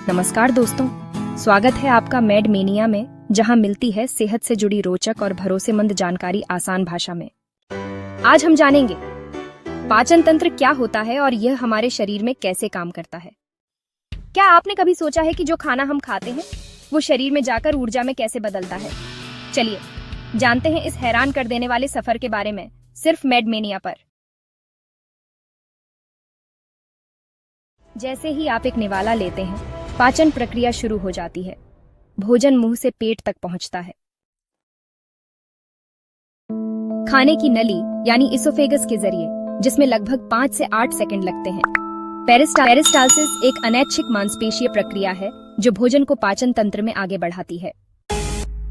नमस्कार दोस्तों, स्वागत है आपका मेड मेनिया में, जहां मिलती है सेहत से जुड़ी रोचक और भरोसेमंद जानकारी आसान भाषा में। आज हम जानेंगे पाचन तंत्र क्या होता है और यह हमारे शरीर में कैसे काम करता है। क्या आपने कभी सोचा है कि जो खाना हम खाते हैं वो शरीर में जाकर ऊर्जा में कैसे बदलता है? चलिए जानते हैं इस हैरान कर देने वाले सफर के बारे में, सिर्फ मेड मेनिया पर। जैसे ही आप एक निवाला लेते हैं, पाचन प्रक्रिया शुरू हो जाती है। भोजन मुंह से पेट तक पहुंचता है। खाने की नली यानी इसोफेगस के जरिए, जिसमें लगभग 5 से 8 सेकंड लगते हैं। पेरिस्टालसिस एक अनैच्छिक मांसपेशीय प्रक्रिया है जो भोजन को पाचन तंत्र में आगे बढ़ाती है।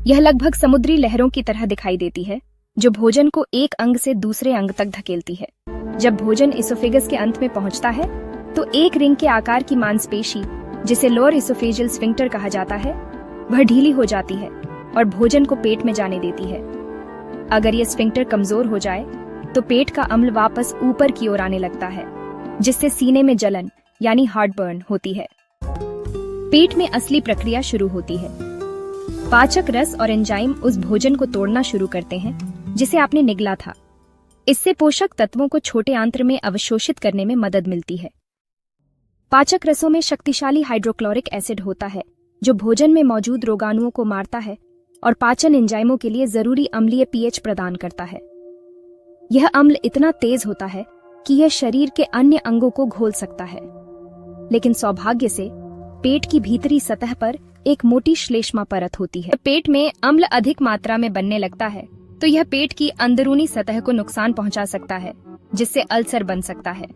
यह लगभग समुद्री लहरों की तरह दिखाई देती है, जो भोजन को एक अंग से दूसरे अंग तक धकेलती है। जब भोजन इसोफेगस के अंत में पहुंचता है तो एक रिंग के आकार की मांसपेशी, जिसे लोअर इसोफेजियल स्फिंक्टर कहा जाता है, वह ढीली हो जाती है और भोजन को पेट में जाने देती है। अगर यह स्फिंक्टर कमजोर हो जाए तो पेट का अम्ल वापस ऊपर की ओर आने लगता है, जिससे सीने में जलन यानी हार्टबर्न होती है। पेट में असली प्रक्रिया शुरू होती है। पाचक रस और एंजाइम उस भोजन को तोड़ना शुरू करते हैं जिसे आपने निगला था। इससे पोषक तत्वों को छोटे आंत्र में अवशोषित करने में मदद मिलती है। पाचक रसों में शक्तिशाली हाइड्रोक्लोरिक एसिड होता है जो भोजन में मौजूद रोगाणुओं को मारता है और पाचन एंजाइमों के लिए जरूरी अम्लीय पीएच प्रदान करता है। यह अम्ल इतना तेज होता है कि यह शरीर के अन्य अंगों को घोल सकता है, लेकिन सौभाग्य से पेट की भीतरी सतह पर एक मोटी श्लेष्मा परत होती है। पेट में अम्ल अधिक मात्रा में बनने लगता है तो यह पेट की अंदरूनी सतह को नुकसान पहुंचा सकता है, जिससे अल्सर बन सकता है।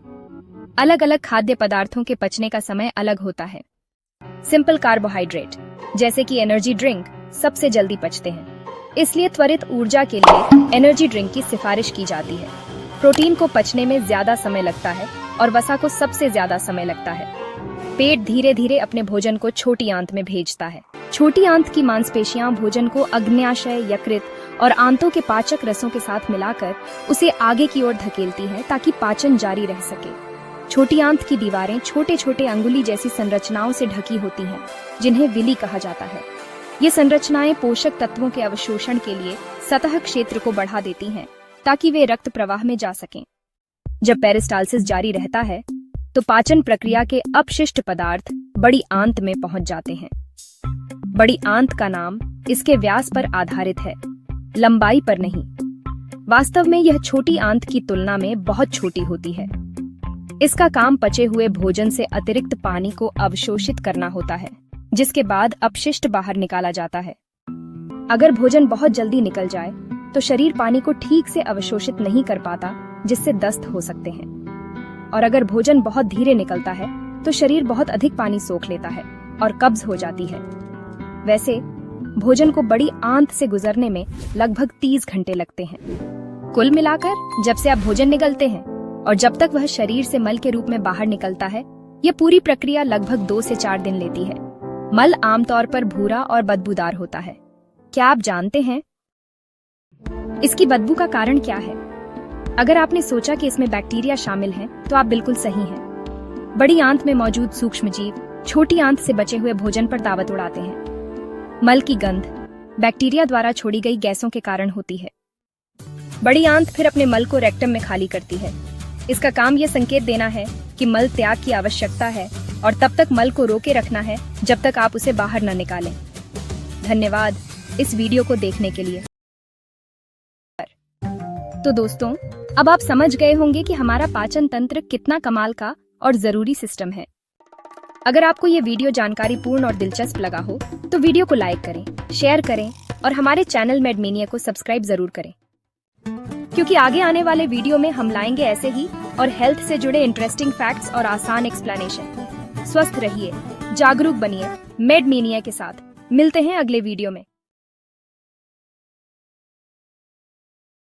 अलग अलग खाद्य पदार्थों के पचने का समय अलग होता है। सिंपल कार्बोहाइड्रेट जैसे कि एनर्जी ड्रिंक सबसे जल्दी पचते हैं, इसलिए त्वरित ऊर्जा के लिए एनर्जी ड्रिंक की सिफारिश की जाती है। प्रोटीन को पचने में ज्यादा समय लगता है और वसा को सबसे ज्यादा समय लगता है। पेट धीरे धीरे अपने भोजन को छोटी आंत में भेजता है। छोटी आंत की मांसपेशियां भोजन को अग्न्याशय, यकृत और आंतों के पाचक रसों के साथ मिलाकर उसे आगे की ओर धकेलती हैं ताकि पाचन जारी रह सके। छोटी आंत की दीवारें छोटे छोटे अंगुली जैसी संरचनाओं से ढकी होती हैं, जिन्हें विली कहा जाता है। ये संरचनाएं पोषक तत्वों के अवशोषण के लिए सतह क्षेत्र को बढ़ा देती हैं ताकि वे रक्त प्रवाह में जा सकें। जब पेरिस्टालसिस जारी रहता है तो पाचन प्रक्रिया के अपशिष्ट पदार्थ बड़ी आंत में पहुंच जाते हैं। बड़ी आंत का नाम इसके व्यास पर आधारित है, लंबाई पर नहीं। वास्तव में यह छोटी आंत की तुलना में बहुत छोटी होती है। इसका काम पचे हुए भोजन से अतिरिक्त पानी को अवशोषित करना होता है, जिसके बाद अपशिष्ट बाहर निकाला जाता है। अगर भोजन बहुत जल्दी निकल जाए तो शरीर पानी को ठीक से अवशोषित नहीं कर पाता, जिससे दस्त हो सकते हैं। और अगर भोजन बहुत धीरे निकलता है तो शरीर बहुत अधिक पानी सोख लेता है और कब्ज हो जाती है। वैसे भोजन को बड़ी आंत से गुजरने में लगभग 30 घंटे लगते हैं। कुल मिलाकर जब से आप भोजन निगलते हैं और जब तक वह शरीर से मल के रूप में बाहर निकलता है, यह पूरी प्रक्रिया लगभग 2 से 4 दिन लेती है। मल आमतौर पर भूरा और बदबूदार होता है। क्या आप जानते हैं इसकी बदबू का कारण क्या है? अगर आपने सोचा कि इसमें बैक्टीरिया शामिल हैं, तो आप बिल्कुल सही हैं। बड़ी आंत में मौजूद सूक्ष्म जीव छोटी आंत से बचे हुए भोजन पर दावत उड़ाते हैं। मल की गंध बैक्टीरिया द्वारा छोड़ी गई गैसों के कारण होती है। बड़ी आंत फिर अपने मल को रेक्टम में खाली करती है। इसका काम यह संकेत देना है कि मल त्याग की आवश्यकता है और तब तक मल को रोके रखना है जब तक आप उसे बाहर न निकालें। धन्यवाद इस वीडियो को देखने के लिए। तो दोस्तों, अब आप समझ गए होंगे कि हमारा पाचन तंत्र कितना कमाल का और जरूरी सिस्टम है। अगर आपको ये वीडियो जानकारीपूर्ण और दिलचस्प लगा हो तो वीडियो को लाइक करें, शेयर करें और हमारे चैनल मेड मेनिया को सब्सक्राइब जरूर करें, क्योंकि आगे आने वाले वीडियो में हम लाएंगे ऐसे ही और हेल्थ से जुड़े इंटरेस्टिंग फैक्ट्स और आसान एक्सप्लेनेशन। स्वस्थ रहिए, जागरूक बनिए मेड मेनिया के साथ। मिलते हैं अगले वीडियो में।